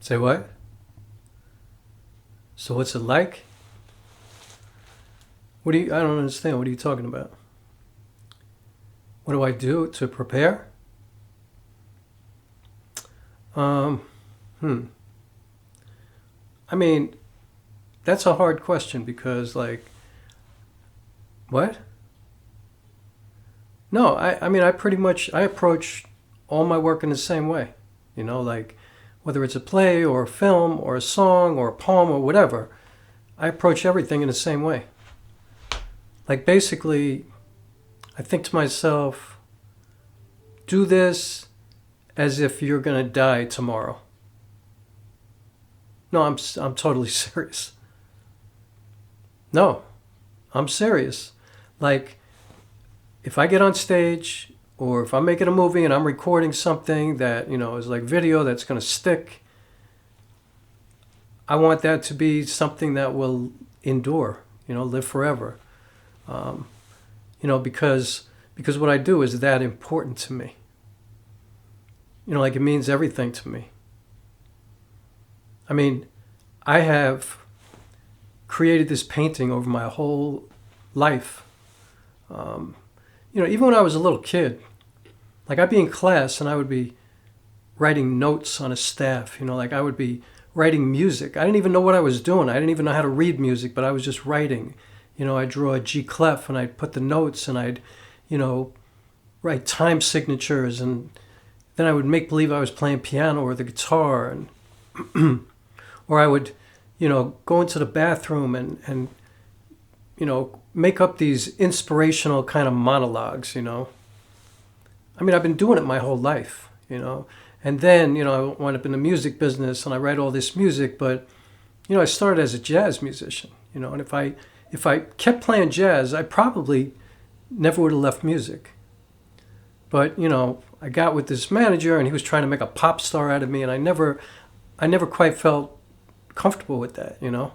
Say what? So what's it like? I don't understand. What are you talking about? What do I do to prepare? I mean, that's a hard question because, like, what? No, I mean, I approach all my work in the same way. You know, like, whether it's a play or a film or a song or a poem or whatever, I approach everything in the same way. Like, basically, I think to myself, do this as if you're going to die tomorrow. No, I'm totally serious. No, I'm serious. Like, if I get on stage or if I'm making a movie and I'm recording something that, you know, is like video that's going to stick, I want that to be something that will endure, you know, live forever. You know, because what I do is that important to me. You know, like, it means everything to me. I mean, I have created this painting over my whole life. You know, even when I was a little kid, like, I'd be in class and I would be writing notes on a staff, you know, like I would be writing music. I didn't even know what I was doing. I didn't even know how to read music, but I was just writing. You know, I'd draw a G clef and I'd put the notes and I'd, you know, write time signatures, and then I would make believe I was playing piano or the guitar, and or I would, you know, go into the bathroom and you know, make up these inspirational kind of monologues, you know. I mean, I've been doing it my whole life, you know. And then, you know, I wound up in the music business and I write all this music, but, you know, I started as a jazz musician, you know, and if I kept playing jazz, I probably never would have left music. But, you know, I got with this manager and he was trying to make a pop star out of me, and I never quite felt comfortable with that, you know.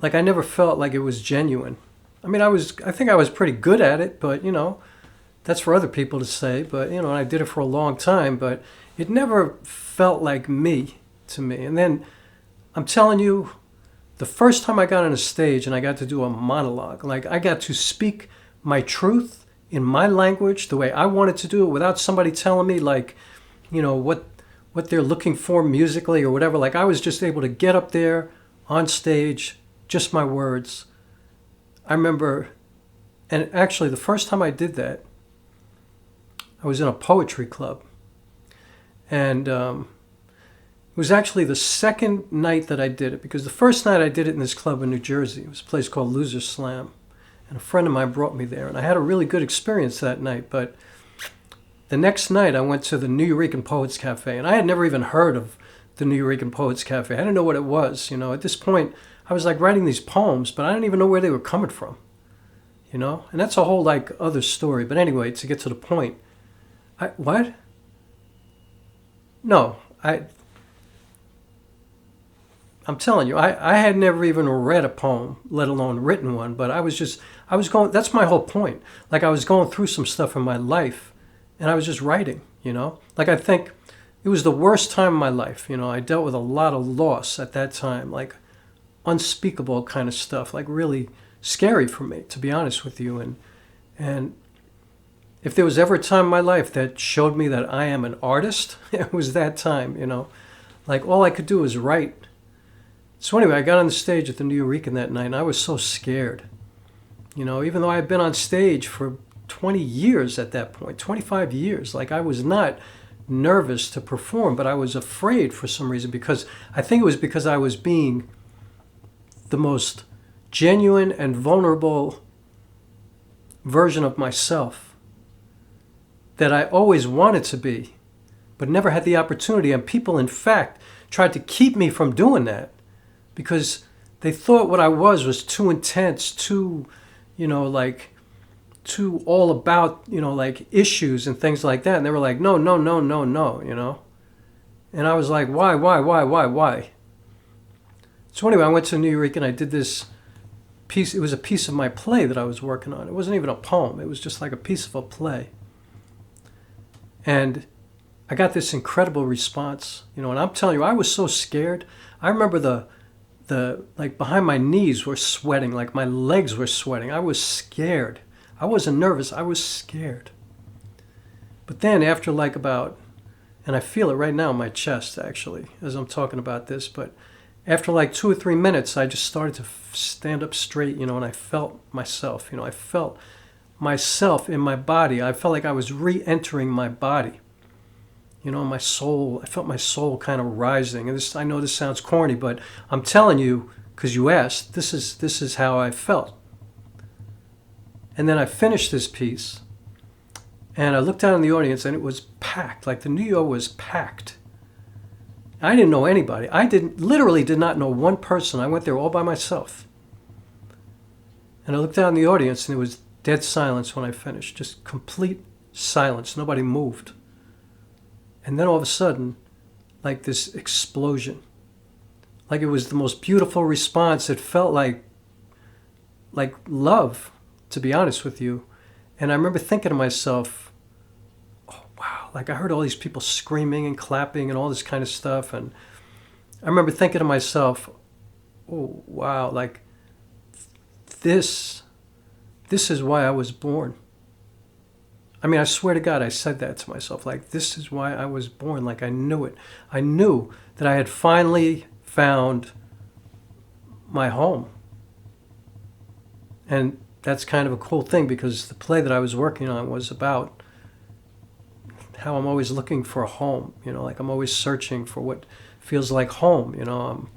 Like, I never felt like it was genuine. I mean, I think I was pretty good at it, but, you know, that's for other people to say. But, you know, and I did it for a long time, but it never felt like me to me. And then, I'm telling you, the first time I got on a stage and I got to do a monologue, like, I got to speak my truth in my language the way I wanted to do it without somebody telling me, like, you know, what they're looking for musically or whatever. Like, I was just able to get up there on stage, just my words. I remember, and actually the first time I did that, I was in a poetry club. And it was actually the second night that I did it, because the first night I did it in this club in New Jersey. It was a place called Loser Slam. And a friend of mine brought me there, and I had a really good experience that night. But the next night I went to the Neewer Poets Cafe, and I had never even heard of the Neewer Poets Cafe. I didn't know what it was, you know. At this point, I was like writing these poems, but I didn't even know where they were coming from, you know? And that's a whole, like, other story. But anyway, to get to the point, what? No, I'm telling you, I had never even read a poem, let alone written one, but I was going, that's my whole point. Like, I was going through some stuff in my life, and I was just writing, you know? Like, I think it was the worst time of my life, you know? I dealt with a lot of loss at that time, like, unspeakable kind of stuff, like, really scary for me, to be honest with you. And if there was ever a time in my life that showed me that I am an artist, it was that time, you know? Like, all I could do was write. So anyway, I got on the stage at the Neewer that night, and I was so scared. You know, even though I had been on stage for 20 years at that point, 25 years, like, I was not nervous to perform, but I was afraid for some reason, because I think it was because I was being the most genuine and vulnerable version of myself that I always wanted to be, but never had the opportunity. And people, in fact, tried to keep me from doing that because they thought what I was too intense, too, you know, like, too all about, you know, like, issues and things like that. And they were like, no, no, no, no, no, you know. And I was like, why? So anyway, I went to New York and I did this piece. It was a piece of my play that I was working on. It wasn't even a poem. It was just like a piece of a play. And I got this incredible response, you know, and I'm telling you, I was so scared. I remember the like behind my knees were sweating, like my legs were sweating. I was scared. I wasn't nervous, I was scared. But then after like about, and I feel it right now in my chest actually, as I'm talking about this, but after like 2 or 3 minutes, I just started to stand up straight, you know, and I felt myself, you know, I felt myself in my body. I felt like I was re-entering my body. You know, my soul, I felt my soul kind of rising. And this, I know this sounds corny, but I'm telling you, because you asked, this is how I felt. And then I finished this piece, and I looked out in the audience, and it was packed. Like the Neewer was packed. I didn't know anybody. Literally did not know one person. I went there all by myself. And I looked out in the audience, and it was dead silence when I finished. Just complete silence. Nobody moved. And then all of a sudden, like this explosion. Like it was the most beautiful response. It felt like love, to be honest with you. And I remember thinking to myself, oh, wow. Like I heard all these people screaming and clapping and all this kind of stuff. And I remember thinking to myself, oh, wow. Like this is why I was born. I mean, I swear to God, I said that to myself. Like, this is why I was born. Like, I knew it. I knew that I had finally found my home. And that's kind of a cool thing, because the play that I was working on was about how I'm always looking for a home. You know, like I'm always searching for what feels like home. You know,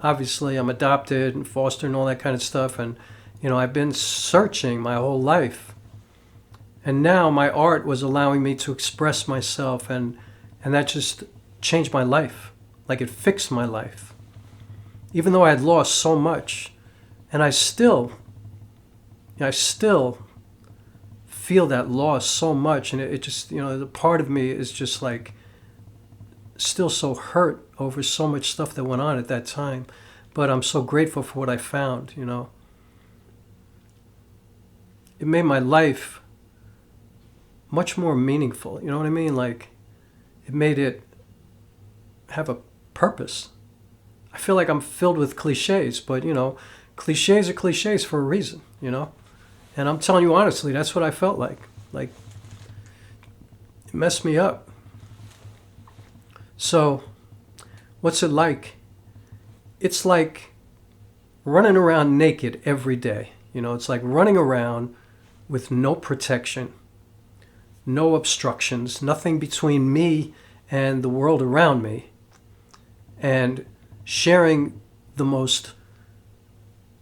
I'm adopted and foster and all that kind of stuff. And, you know, I've been searching my whole life. And now my art was allowing me to express myself, and that just changed my life. Like it fixed my life. Even though I had lost so much, and I still feel that loss so much, and it just, you know, the part of me is just like still so hurt over so much stuff that went on at that time. But I'm so grateful for what I found, you know. It made my life much more meaningful, you know what I mean? Like, it made it have a purpose. I feel like I'm filled with cliches, but, you know, cliches are cliches for a reason, you know? And I'm telling you honestly, that's what I felt like. Like, it messed me up. So, what's it like? It's like running around naked every day. You know, it's like running around with no protection, no obstructions, nothing between me and the world around me, and sharing the most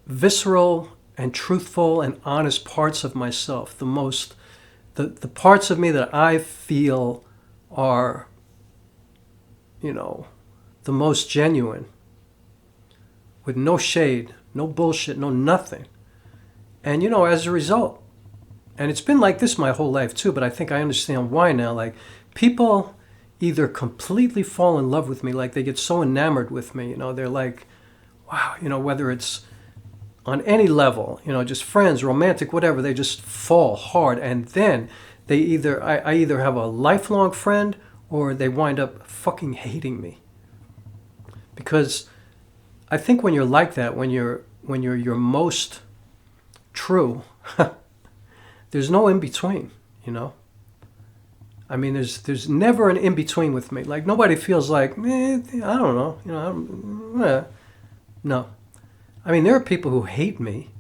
visceral and truthful and honest parts of myself, the parts of me that I feel are, you know, the most genuine, with no shade, no bullshit, no nothing. And, you know, as a result, and it's been like this my whole life too, but I think I understand why now. Like, people either completely fall in love with me, like they get so enamored with me, you know, they're like, wow, you know, whether it's on any level, you know, just friends, romantic, whatever, they just fall hard. And then I either have a lifelong friend, or they wind up fucking hating me. Because I think when you're like that, when you're your most true, there's no in between, you know. I mean, there's never an in between with me. Like, nobody feels like, I don't know, you know. No. I mean, there are people who hate me,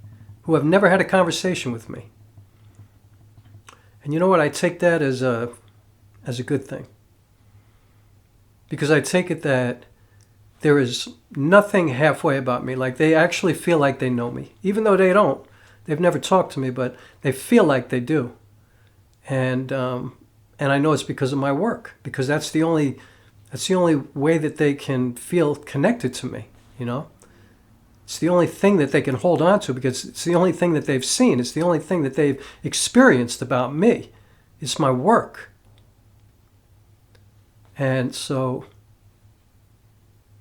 who have never had a conversation with me. And you know what? I take that as a good thing. Because I take it that there is nothing halfway about me. Like, they actually feel like they know me. Even though they don't. They've never talked to me, but they feel like they do. And I know it's because of my work. Because that's the only way that they can feel connected to me, you know? It's the only thing that they can hold on to, because it's the only thing that they've seen. It's the only thing that they've experienced about me. It's my work. And so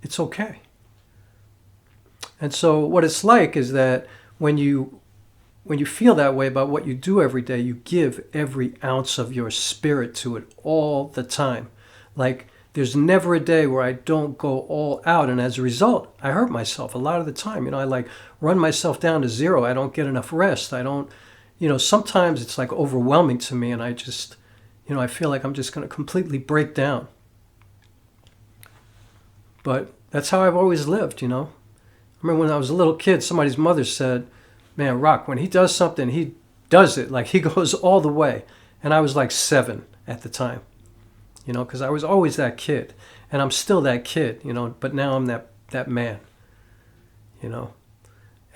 it's okay. And so what it's like is that when you feel that way about what you do every day, you give every ounce of your spirit to it all the time. Like, there's never a day where I don't go all out. And as a result, I hurt myself a lot of the time. You know, I like run myself down to zero. I don't get enough rest. I don't, you know, sometimes it's like overwhelming to me. And I just, you know, I feel like I'm just going to completely break down. But that's how I've always lived, you know. I remember when I was a little kid, somebody's mother said, man, Rock, when he does something, he does it. Like, he goes all the way. And I was like 7 at the time, you know, because I was always that kid. And I'm still that kid, you know, but now I'm that man, you know.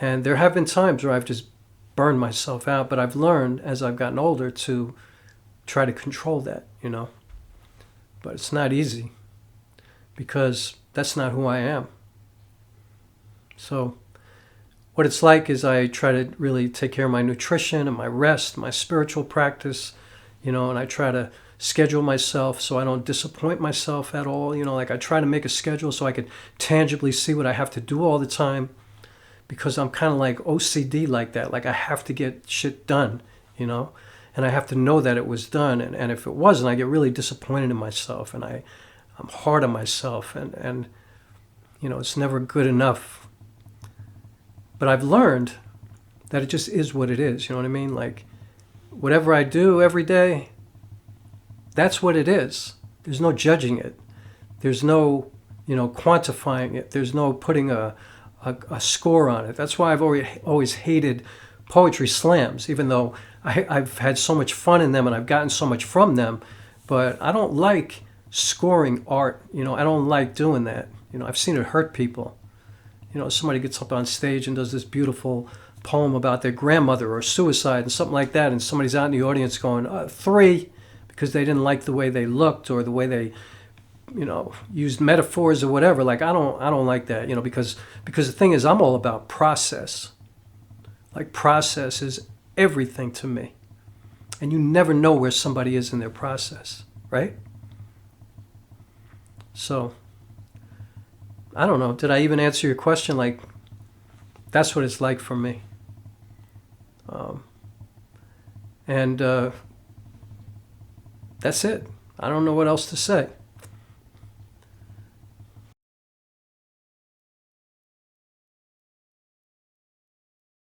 And there have been times where I've just burned myself out, but I've learned as I've gotten older to try to control that, you know. But it's not easy because that's not who I am. So what it's like is I try to really take care of my nutrition and my rest, my spiritual practice, you know, and I try to schedule myself so I don't disappoint myself at all. You know, like I try to make a schedule so I can tangibly see what I have to do all the time, because I'm kind of like OCD like that. Like I have to get shit done, you know, and I have to know that it was done. And if it wasn't, I get really disappointed in myself, and I'm hard on myself, and you know, it's never good enough. But I've learned that it just is what it is. You know what I mean? Like, whatever I do every day, that's what it is. There's no judging it. There's no, you know, quantifying it. There's no putting a score on it. That's why I've always hated poetry slams, even though I've had so much fun in them and I've gotten so much from them. But I don't like scoring art. You know, I don't like doing that. You know, I've seen it hurt people. You know, somebody gets up on stage and does this beautiful poem about their grandmother or suicide and something like that, and somebody's out in the audience going 3, because they didn't like the way they looked or the way they, you know, used metaphors or whatever. Like I don't like that, you know, because the thing is, I'm all about process. Like, process is everything to me, and you never know where somebody is in their process, right? So I don't know. Did I even answer your question? Like, that's what it's like for me. And that's it. I don't know what else to say.